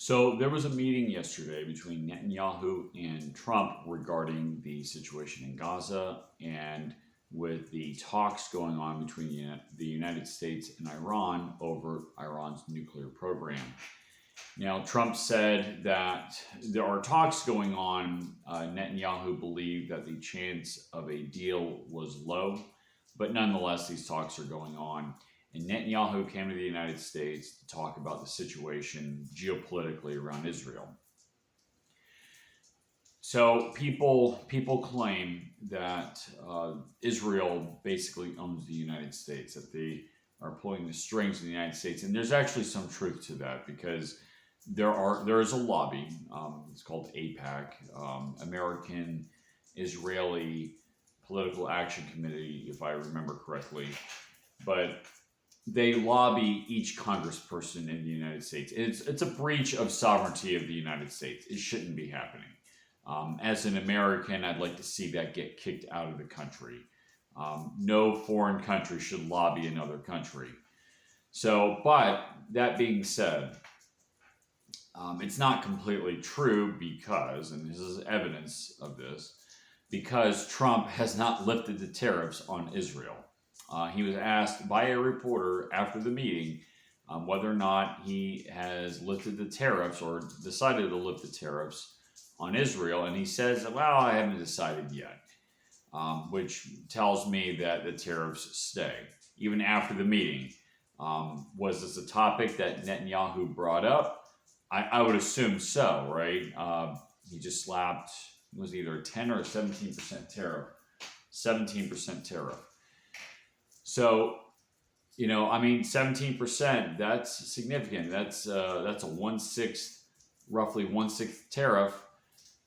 So there was a meeting yesterday between Netanyahu and Trump regarding the situation in Gaza and with the talks going on between the United States and Iran over Iran's nuclear program. Now, Trump said that there are talks going on. Netanyahu believed that the chance of a deal was low, but nonetheless, these talks are going on. And Netanyahu came to the United States to talk about the situation geopolitically around Israel. So people claim that Israel basically owns the United States, that they are pulling the strings of the United States, and there's actually some truth to that because there is a lobby. It's called AIPAC, American Israeli Political Action Committee, if I remember correctly, but they lobby each congressperson in the United States. It's a breach of sovereignty of the United States. It shouldn't be happening. As an American, I'd like to see that get kicked out of the country. No foreign country should lobby another country. So, but that being said, it's not completely true because, and this is evidence of this, because Trump has not lifted the tariffs on Israel. He was asked by a reporter after the meeting whether or not he has lifted the tariffs or decided to lift the tariffs on Israel. And he says, well, I haven't decided yet, which tells me that the tariffs stay. Even after the meeting, was this a topic that Netanyahu brought up? I would assume so, right? He just slapped, it was either a 10 or a 17% tariff. 17% tariff. So, 17%, that's significant. That's a 1/6, roughly 1/6 tariff.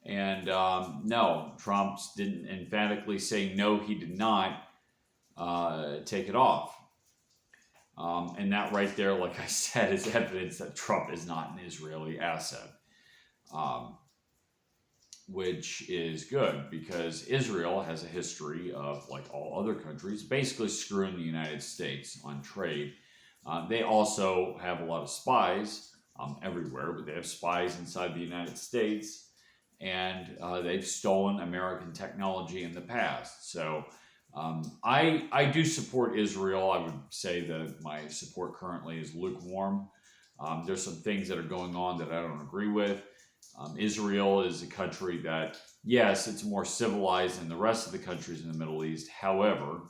And no, Trump didn't emphatically say no, he did not take it off. And that right there, like I said, is evidence that Trump is not an Israeli asset. Which is good because Israel has a history of, like all other countries, basically screwing the United States on trade. They also have a lot of spies everywhere, but they have spies inside the United States, and they've stolen American technology in the past. So I do support Israel. I would say that my support currently is lukewarm. There's some things that are going on that I don't agree with. Israel is a country that, yes, it's more civilized than the rest of the countries in the Middle East. However,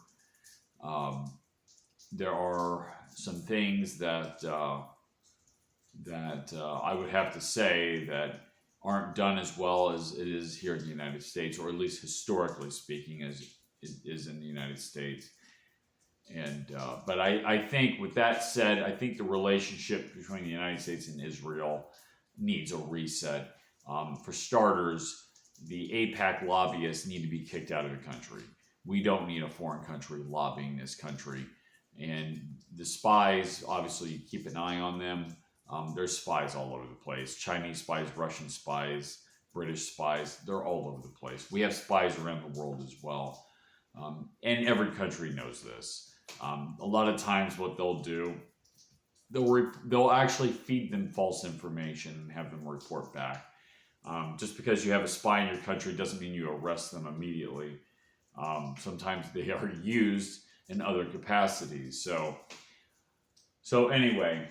there are some things that I would have to say that aren't done as well as it is here in the United States, or at least historically speaking, as it is in the United States. And but I think, with that said, I think the relationship between the United States and Israel needs a reset. For starters, the AIPAC lobbyists need to be kicked out of the country. We don't need a foreign country lobbying this country. And the spies, obviously, you keep an eye on them. There's spies all over the place. Chinese spies, Russian spies, British spies, they're all over the place. We have spies around the world as well. And every country knows this. A lot of times what they'll do, they'll actually feed them false information and have them report back. Just because you have a spy in your country doesn't mean you arrest them immediately. Sometimes they are used in other capacities. So anyway,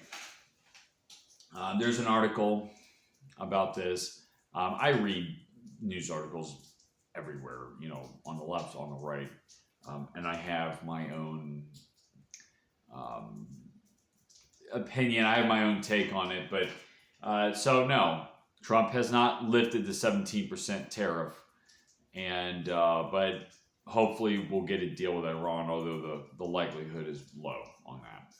there's an article about this. I read news articles everywhere, on the left, on the right, and I have my own opinion. I have my own take on it, but so no, Trump has not lifted the 17% tariff, and but hopefully we'll get a deal with Iran, although the likelihood is low on that.